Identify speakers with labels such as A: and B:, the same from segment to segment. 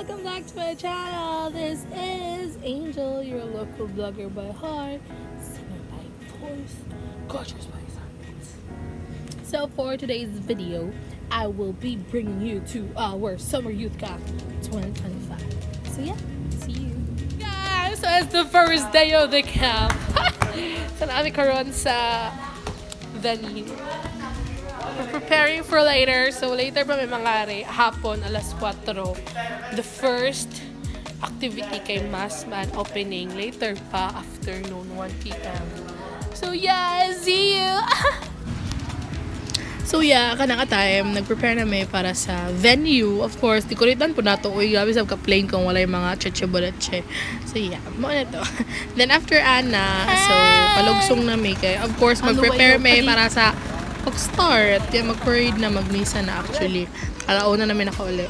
A: welcome back to my channel. This is Angel, your local blogger by heart, singer by voice, gorgeous by sounds. So for today's video, I will be bringing you to our Summer Youth Camp 2025. So yeah, see you. Guys, so it's the first day of the camp. So namin karon sa venue. We're preparing for later. So later pa may mangyari. Hapon, alas 4. The first activity kay Massman opening. Later pa, afternoon, 1 p.m. So yeah, see you! So yeah, kanang time, nag-prepare na may para sa venue. Of course, di ko ritan po nato. Uy, grabe sa ka-plane kung wala yung mga cheche-boleche. So yeah, mo na to. Then after Ana, so palugsong na may kay. Of course, mag-prepare may para sa pag-start. Kaya mag-parade na, mag-misa na actually. Alauna namin nakauli.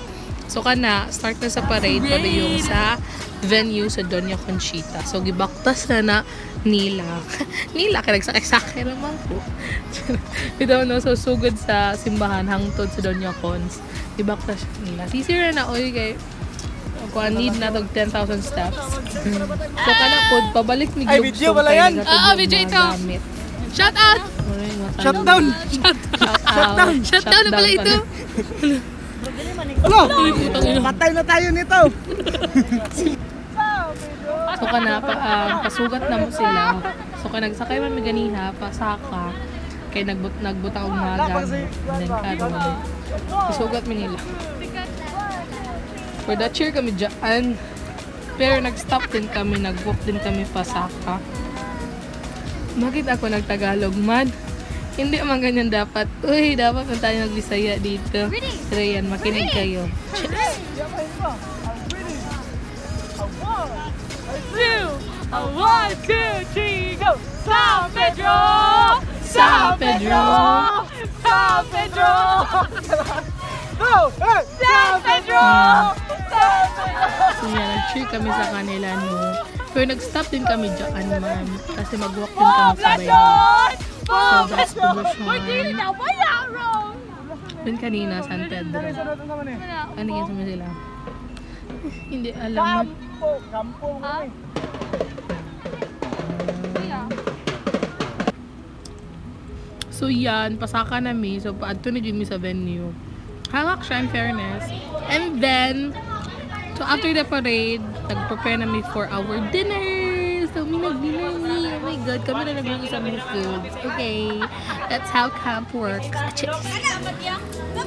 A: So start na sa parade para yung sa venue sa Doña Conchita. So gibaktas na nila. Nila, kaya nagsakay-sakay naman po. Ito no, so sugod sa simbahan, hangtod sa Doña Cons. Gibaktas nila. Sisira na, oy, kay kung need na tog 10,000 steps. So po, pabalik ni
B: ay, video pala yan.
A: Video ito. Shout out!
B: Shutdown!
A: Shutdown na pala ito.
B: Ano? Patay na tayo nito.
A: So pasugat na mo sila. So nagsakay man may ganiha, pasaka. Kay nagbuta og magang. Then karon. Isugat mi nila. For that cheer kami dyan. Pero nag-stop din kami, nag-walk din kami pasaka. Bakit ako nagtagalog man? Hindi man ganyan dapat. Uy, dapat man tayo nagbisaya dito. Pero yan, makinig kayo. Cheers!
B: One, two, three, go! San Pedro!
A: San Pedro!
B: San Pedro! Go! San Pedro! San Pedro!
A: So yan, nag-cheer kami sa kanila no. Pero nag-stop din kami dyan man. Kasi mag-walk din kami sabay. So that's position. Dun kanina, San Pedro. Ano yung sama sila? Hindi alam.
B: Kampo kami.
A: So yan, pasaka na mi. So paadto na Jimmy sa venue. Halak siya in fairness. And then, so after the parade, nag-prepare na mi for our dinner. So mi nag-dinner mi. Oh my god, kami na nag-bring sa mga foods. Okay, that's how camp works.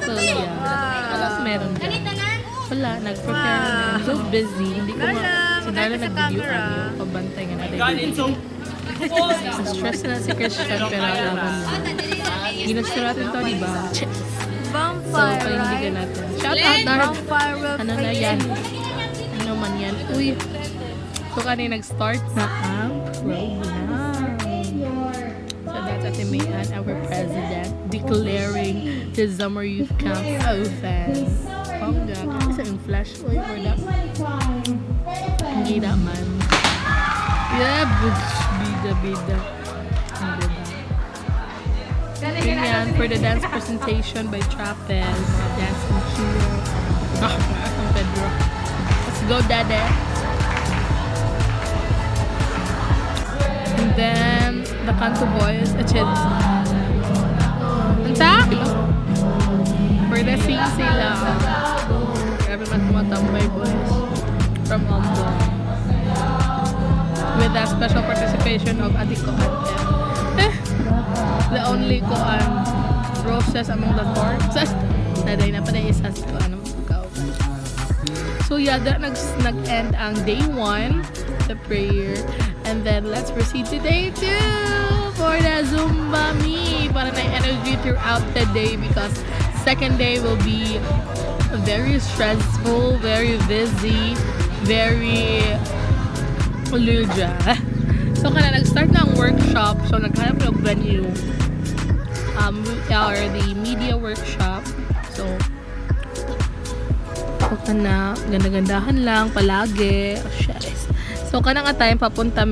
A: So yeah, alas meron dyan. Wala, nag-prepare na. So busy. Hindi ko si Darla nag-video kami. Pabantay nga natin. Stress na si Christian pero alam mo. Ginusto natin to, diba? So, palindigan natin. Shout out, Darla. Ano na yan? Ano man yan? Uy. So, kanina nag-start na ang program. So, that's at Mayan, our president, declaring the Summer Youth Camp open. Pangga. Isa yung flash. Uy, for that. Hindi naman. Yeah, bida. Ganyan, for the dance presentation by Trapez, dance and cheer. San Pedro. Let's go, Dada. And then, the Canto Boys, Ansa? For the sing sila. Grabe man tumatambay boys. From Ombo. With the special participation of Adiko Ante. The only roses among the corpses. Naday na pa na isa sa So yeah, that nag-end ang day 1, the prayer. And then let's proceed to day 2 for the Zumba Me. Para na energy throughout the day because second day will be very stressful, very busy, very luja. So nag-start na ang workshop. So naghanap ng venue. Or the media workshop. So ganda-gandahan lang palagi. So kanang time papunta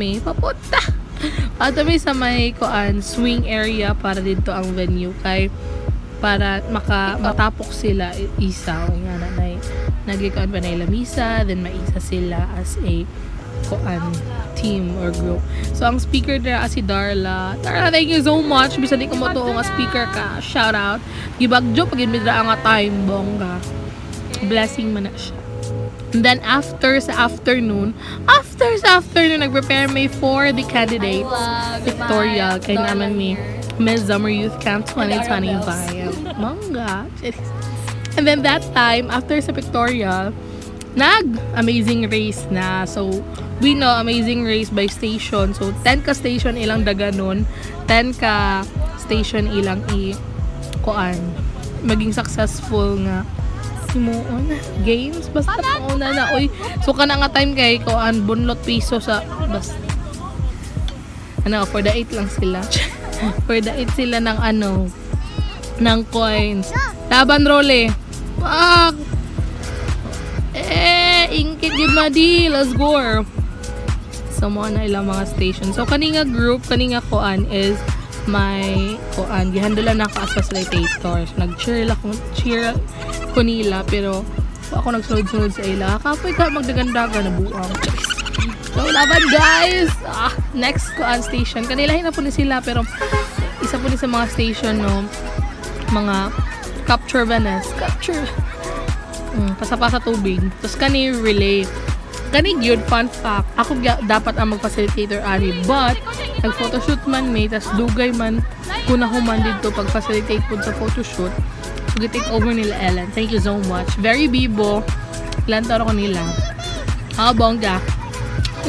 A: sa may swing area para dito ang venue kay para matapok sila isaw nga nanay Nagikaon pa na lamisa, then maisa sila as a kuan team or group. So ang speaker dira si Darla. Darla, thank you so much. Bisa di ko mo to nga speaker ka. Shout out. Gibagjo pag midra nga time bongga. Blessing man na siya. And then after sa afternoon, nag-prepare may for the candidates. Victoria, kay naman ni Miss Summer Youth Camp 2020 vibe. Manga. And then that time, after sa Victoria, nag-amazing race na. So, we know amazing race by station. So, 10 ka station ilang daga nun. 10 ka station ilang kuan. Maging successful nga himuon games basta pauna na oy so kana nga time kay kuan bunlot piso sa basta ano for the 8 lang sila for the 8 sila ng ng coins laban role fuck ingkit yun madi let's go so mo na ilang mga station so kaninga group kaninga kuan is may kuan gihandulan na ako as facilitator so nag-cheer ko nila pero ako nagsunod-sunod sa ila kapoy ka magdagandaga na buang so laban guys next kuan station kanilahin na po ni sila pero isa po ni sa mga station no mga capture pasa-pasa tubig tapos kani relay kani good fun fact ako dapat ang mag-facilitator ani but nag photoshoot man may tas dugay man kuna human dito pag facilitate po sa photoshoot so take over nila Ellen thank you so much very bibo ilan taro ko nila bongga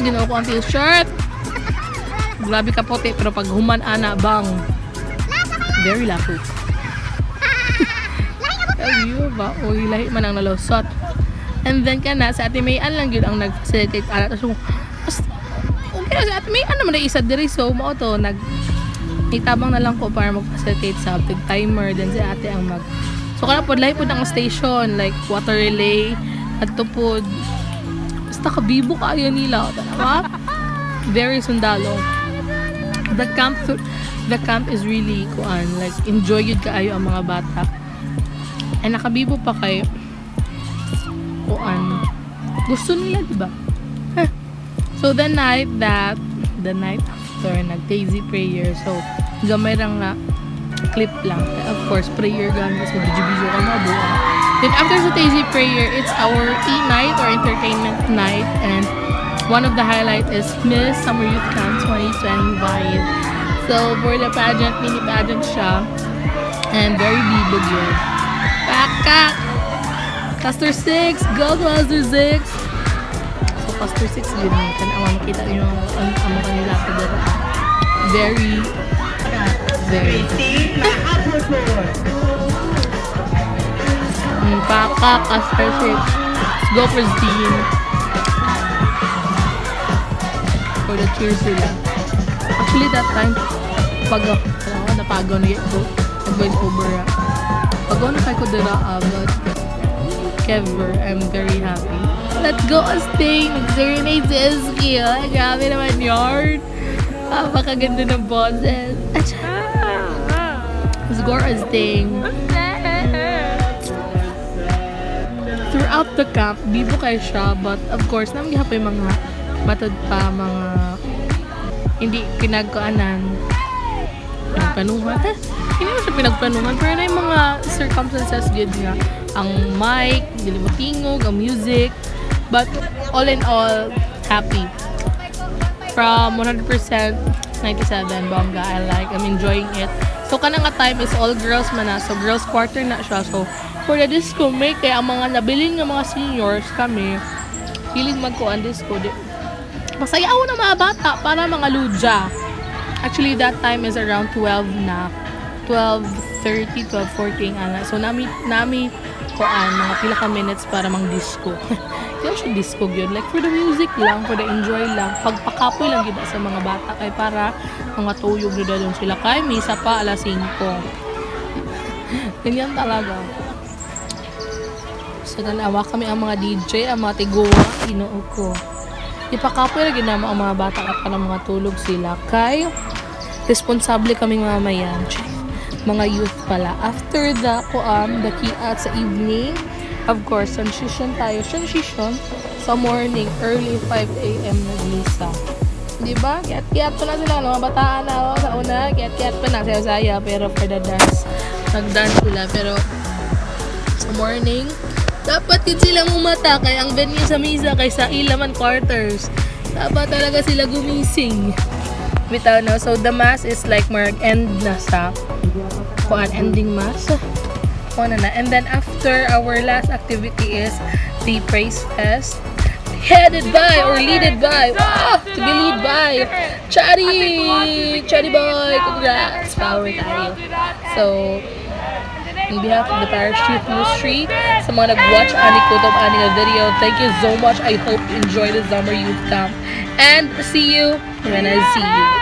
A: ginawa ko ang t-shirt grabe ka puti pero pag human ana bang very lapo ayun ba uy lahi man ang nalusot. And then kana sa Ate Mayan lang yun ang nag-facilitate ana so okay na sa Ate Mayan naman na isa diri so mo to itabang na lang ko para mag-facilitate sa timer then si ate ang so kana pod lahi pod ang station like water relay adto pod basta kabibo kaayo nila tama very sundalo the camp is really kuan like enjoy yun kaayo ang mga bata and nakabibo pa kay kuan gusto nila diba so the night after nag-daisy prayer so gamay lang nga clip lang of course prayer gan so video ka na buo then after sa daisy prayer it's our night or entertainment night and one of the highlight is Miss Summer Youth Camp 2020 vibe so for the pageant mini pageant siya and very bibog yun Pakak Cluster 6! Go Cluster 6! So Cluster 6 yun. Tanawa makita nyo ang kanila ito dito. Very Paka Cluster 6. Let's go for Zine. For the cheers sila. Actually that time napagaw na ito. Nag-voice over pagaw na kayo ko dira but ever. I'm very happy. Let's go Asting! Nag-serenade si Eski. Grabe naman yun. Napakaganda ng boses. Let's go Asting. Throughout the camp, bibo kayo siya. But of course, naman gihapon yung mga matod pa, mga hindi pinagkaanan. Pinagpanuhan. Hindi mo siya pinagpanuhan. Pero na yung mga circumstances good nga. Ang mic, dili mo tingog, ang music. But all in all, happy. From 100%, 97, bongga, I'm enjoying it. So, kanang nga time is all girls man na. So, girls quarter na siya. So, for the disco, may kaya ang mga nabilin ng mga seniors kami, hiling magkuhan disco. Masaya ako ng mga bata para mga luja. Actually, that time is around 12 na. 12:30, 12:40 ana. So, nami kuan mga pila ka minutes para mang disco. Hindi siya disco yun. Like, for the music lang, for the enjoy lang. Pagpakapoy lang gina sa mga bata kay para mga tuyog na doon sila. Kay misa pa alas 5. Ganyan talaga. So, nanawa kami ang mga DJ, ang mga tiguwa, ginoo ko. Ipakapoy lang gina ang mga bata at para mga tulog sila. Kay responsable kaming mamayan. Mga youth pala. After the kiat sa evening, Of course, transition tayo. Transition sa morning, early 5 a.m. nag-misa. Diba? Kiat-kiat pa na sila. Mga bataan na ako sa una. Kiat-kiat pa na saya-saya. Pero for the dance, nag-dance sila. Pero sa morning, dapat din silang umata. Kaya ang venue sa misa kaysa Ilaman Quarters. Dapat talaga sila gumising. Bitaw no? So the mass is like mag-end na sa kuan ending mass. Kuan na. And then after our last activity is the praise fest. Headed by or leaded by, to be lead by Chari Boy, congrats, power tayo. So, on behalf of the Parish Youth Ministry, sa mga nag-watch ani ko itong ani video, thank you so much. I hope you enjoy the summer youth camp. And see you when I see you.